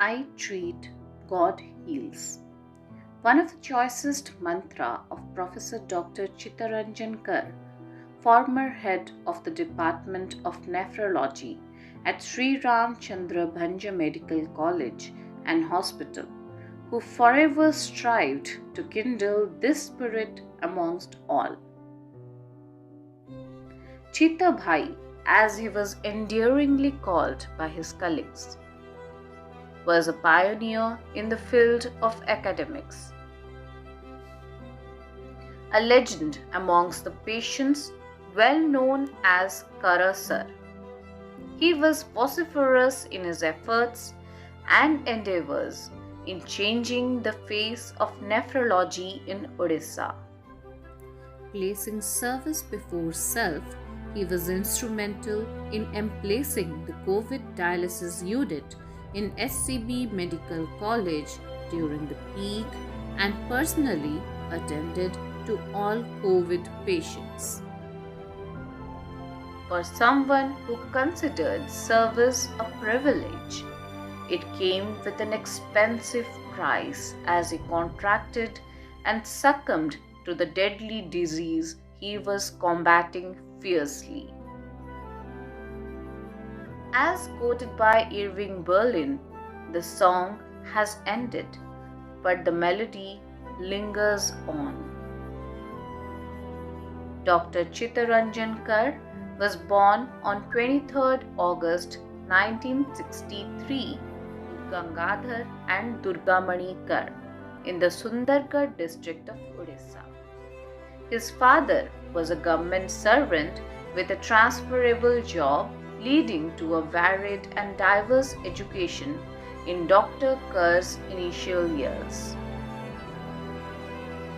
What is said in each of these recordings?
I treat, God heals. One of the choicest mantra of Professor Dr. Chittaranjan Kar, former head of the Department of Nephrology at Sri Ram Chandra Bhanja Medical College and Hospital, who forever strived to kindle this spirit amongst all. Chitta Bhai, as he was endearingly called by his colleagues, was a pioneer in the field of academics, a legend amongst the patients, well known as Kara Sir. He was vociferous in his efforts and endeavors in changing the face of nephrology in Odisha. Placing service before self, he was instrumental in emplacing the COVID dialysis unit in S.C.B Medical College during the peak and personally attended to all COVID patients. For someone who considered service a privilege, it came with an expensive price as he contracted and succumbed to the deadly disease he was combating fiercely. As quoted by Irving Berlin, the song has ended, but the melody lingers on. Dr. Chittaranjan Kar was born on 23rd August 1963 to Gangadhar and Durgamani Kar in the Sundargarh district of Odisha. His father was a government servant with a transferable job, leading to a varied and diverse education in Dr. Kar's initial years.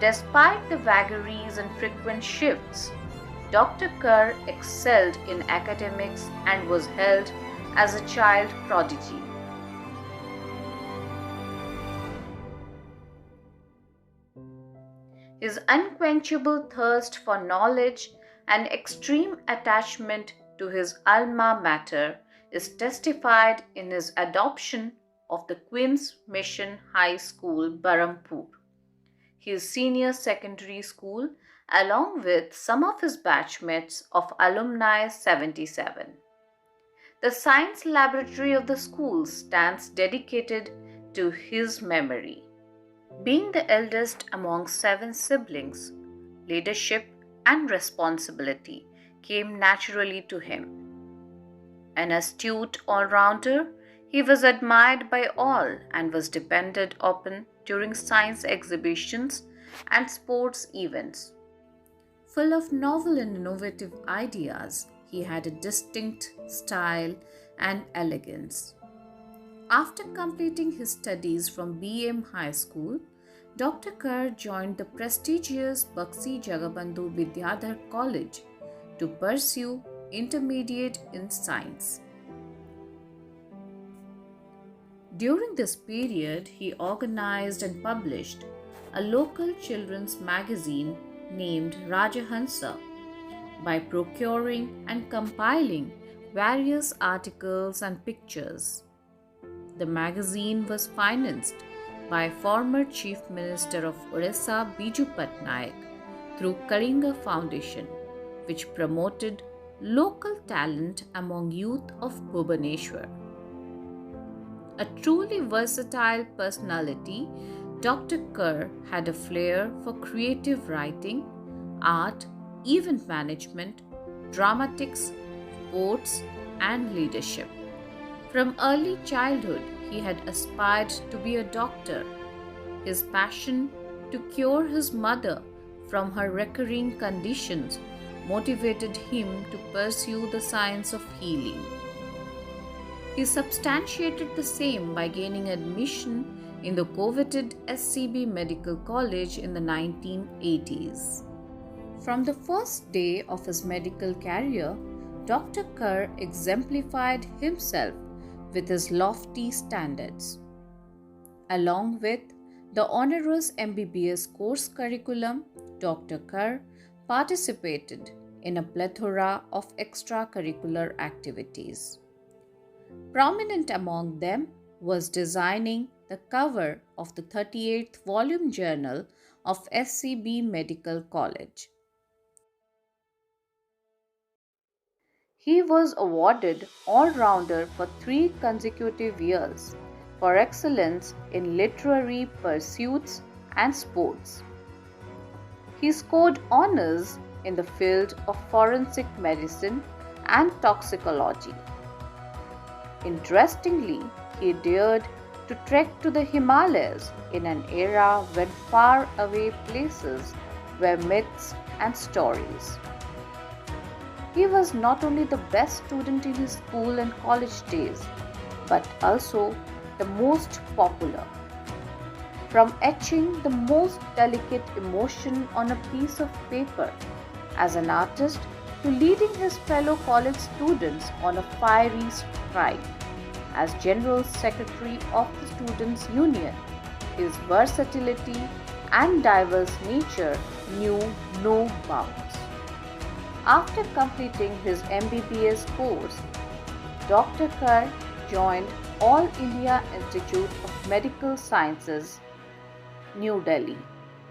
Despite the vagaries and frequent shifts, Dr. Kar excelled in academics and was hailed as a child prodigy. His unquenchable thirst for knowledge and extreme attachment to his alma mater is testified in his adoption of the Queen's Mission High School, Berhampur, his senior secondary school, along with some of his batchmates of Alumni 77. The science laboratory of the school stands dedicated to his memory. Being the eldest among 7 siblings, leadership and responsibility came naturally to him. An astute all-rounder, he was admired by all and was depended upon during science exhibitions and sports events. Full of novel and innovative ideas, he had a distinct style and elegance. After completing his studies from B.M. High School, Dr. Kar joined the prestigious Bakshi Jagabandhu Vidyadhar College to pursue intermediate in science. During this period, he organized and published a local children's magazine named Rajahansa by procuring and compiling various articles and pictures. The magazine was financed by former Chief Minister of Odisha Biju Patnaik through Kalinga Foundation, which promoted local talent among youth of Bhubaneswar. A truly versatile personality, Dr. Kar had a flair for creative writing, art, event management, dramatics, sports, and leadership. From early childhood, he had aspired to be a doctor. His passion to cure his mother from her recurring conditions motivated him to pursue the science of healing. He substantiated the same by gaining admission in the coveted S.C.B Medical College in the 1980s. From the first day of his medical career, Dr. Kar exemplified himself with his lofty standards. Along with the onerous MBBS course curriculum, Dr. Kar participated in a plethora of extracurricular activities. Prominent among them was designing the cover of the 38th volume journal of S.C.B. Medical College. He was awarded All-Rounder for 3 consecutive years for excellence in literary pursuits and sports. He scored honors in the field of forensic medicine and toxicology. Interestingly, he dared to trek to the Himalayas in an era when far-away places were myths and stories. He was not only the best student in his school and college days, but also the most popular. From etching the most delicate emotion on a piece of paper as an artist to leading his fellow college students on a fiery strike as General Secretary of the Students' Union, his versatility and diverse nature knew no bounds. After completing his MBBS course, Dr. Kar joined All India Institute of Medical Sciences, New Delhi,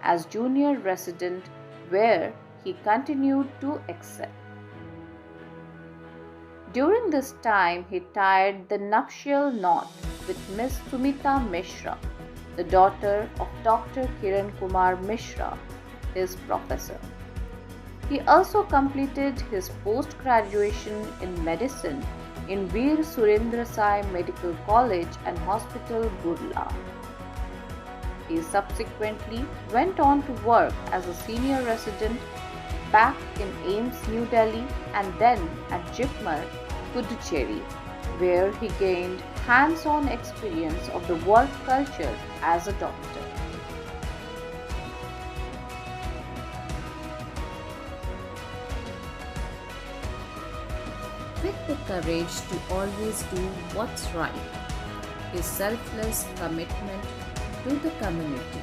as junior resident, where he continued to excel. During this time, he tied the nuptial knot with Miss Sumita Mishra, the daughter of Dr. Kiran Kumar Mishra, his professor. He also completed his post-graduation in medicine in Veer Surendra Sai Medical College and Hospital, Burla. He subsequently went on to work as a senior resident back in AIIMS New Delhi and then at JIPMER, Puducherry, where he gained hands-on experience of the work culture as a doctor. With the courage to always do what's right, his selfless commitment to the community,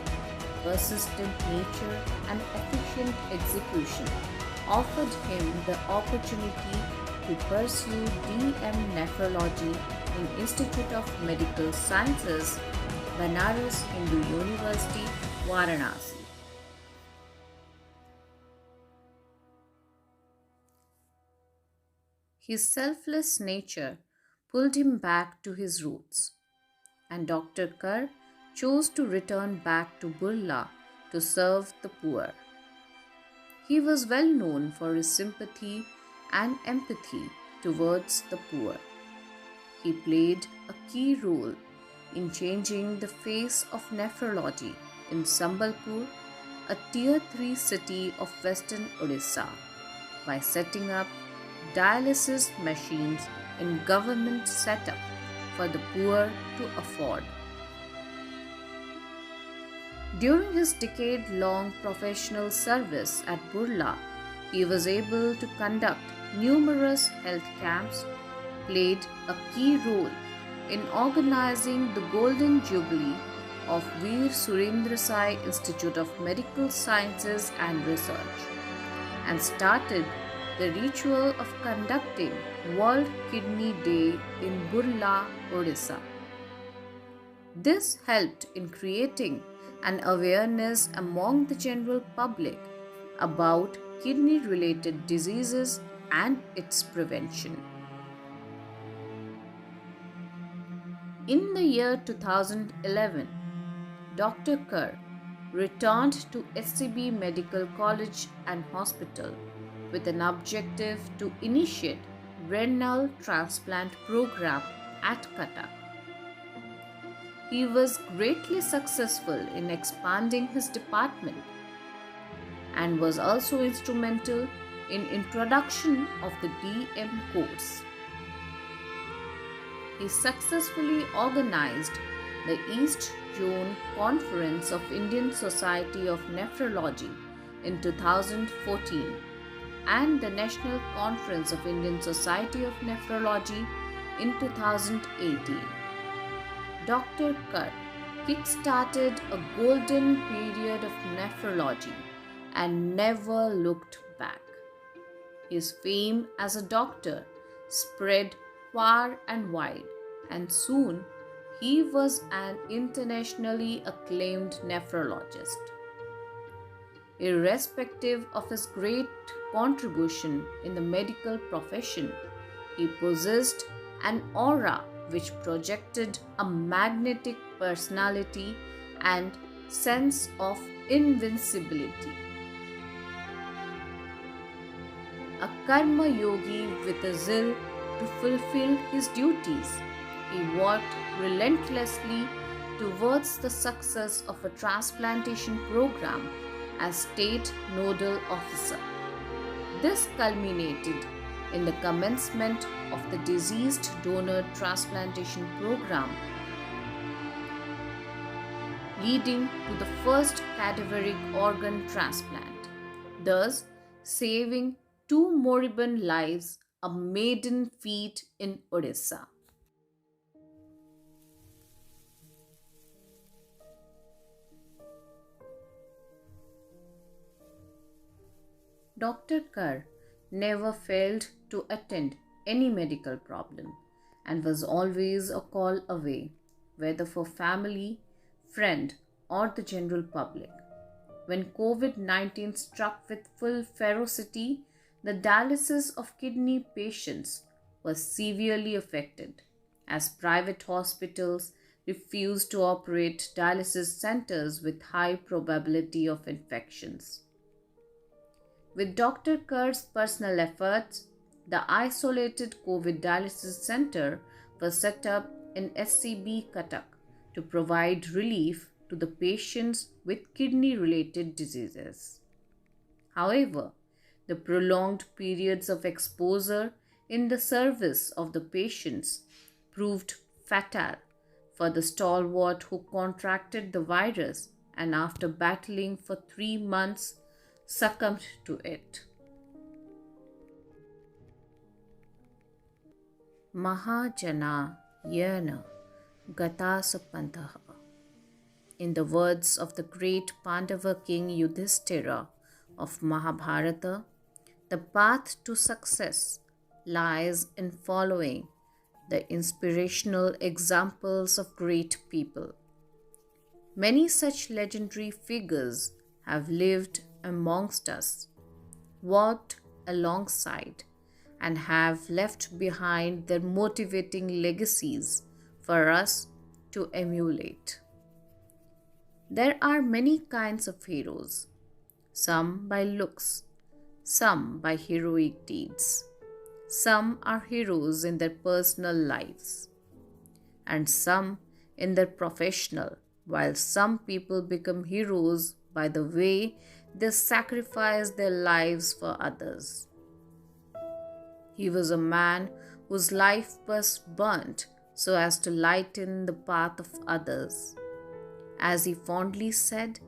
persistent nature and efficient execution offered him the opportunity to pursue DM Nephrology in Institute of Medical Sciences, Banaras Hindu University, Varanasi. His selfless nature pulled him back to his roots, and Dr. Kar chose to return back to Burla to serve the poor. He was well known for his sympathy and empathy towards the poor. He played a key role in changing the face of nephrology in Sambalpur, a Tier 3 city of western Odisha, by setting up dialysis machines in government setup for the poor to afford. During his decade-long professional service at Burla, he was able to conduct numerous health camps, played a key role in organizing the Golden Jubilee of Veer Surendra Sai Institute of Medical Sciences and Research, and started the ritual of conducting World Kidney Day in Burla, Odisha. This helped in creating an awareness among the general public about kidney-related diseases and its prevention. In the year 2011, Dr. Kar returned to S.C.B. Medical College and Hospital with an objective to initiate renal transplant program at Cuttack. He was greatly successful in expanding his department and was also instrumental in introduction of the DM course. He successfully organized the East Zone Conference of Indian Society of Nephrology in 2014 and the National Conference of Indian Society of Nephrology in 2018. Dr. Kar kick-started a golden period of nephrology and never looked back. His fame as a doctor spread far and wide, and soon he was an internationally acclaimed nephrologist. Irrespective of his great contribution in the medical profession, he possessed an aura which projected a magnetic personality and sense of invincibility. A karma yogi with a zeal to fulfill his duties, he worked relentlessly towards the success of a transplantation program as state nodal officer. This culminated in the commencement of the deceased donor transplantation program, leading to the first cadaveric organ transplant, thus saving 2 moribund lives, a maiden feat in Odisha. Dr. Kar never failed to attend any medical problem and was always a call away, whether for family, friend, or the general public. When COVID-19 struck with full ferocity, the dialysis of kidney patients was severely affected as private hospitals refused to operate dialysis centers with high probability of infections. With Dr. Kar's personal efforts, the isolated COVID dialysis center was set up in S.C.B. Cuttack to provide relief to the patients with kidney-related diseases. However, the prolonged periods of exposure in the service of the patients proved fatal for the stalwart who contracted the virus and after battling for 3 months succumbed to it. Mahajana yana gatasapantaha. In the words of the great Pandava king Yudhishthira of Mahabharata, the path to success lies in following the inspirational examples of great people. Many such legendary figures have lived amongst us, walked alongside, and have left behind their motivating legacies for us to emulate. There are many kinds of heroes, some by looks, some by heroic deeds. Some are heroes in their personal lives, and some in their professional, while some people become heroes by the way they sacrifice their lives for others. He was a man whose life was burnt so as to lighten the path of others. As he fondly said,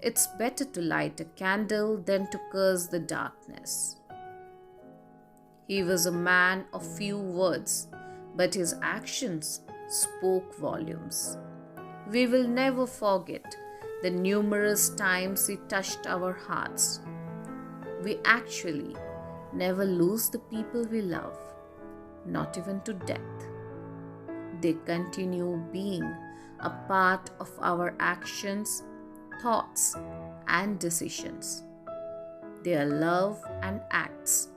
"It's better to light a candle than to curse the darkness." He was a man of few words, but his actions spoke volumes. We will never forget the numerous times he touched our hearts. We actually never lose the people we love, not even to death. They continue being a part of our actions, thoughts, and decisions. Their love and acts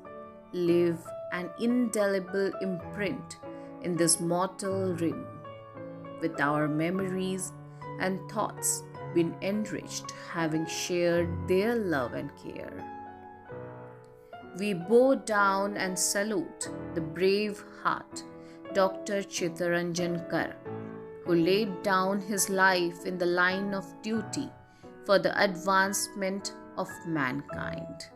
leave an indelible imprint in this mortal ring, with our memories and thoughts been enriched having shared their love and care. We bow down and salute the brave heart Dr. Chittaranjan Kar, who laid down his life in the line of duty for the advancement of mankind.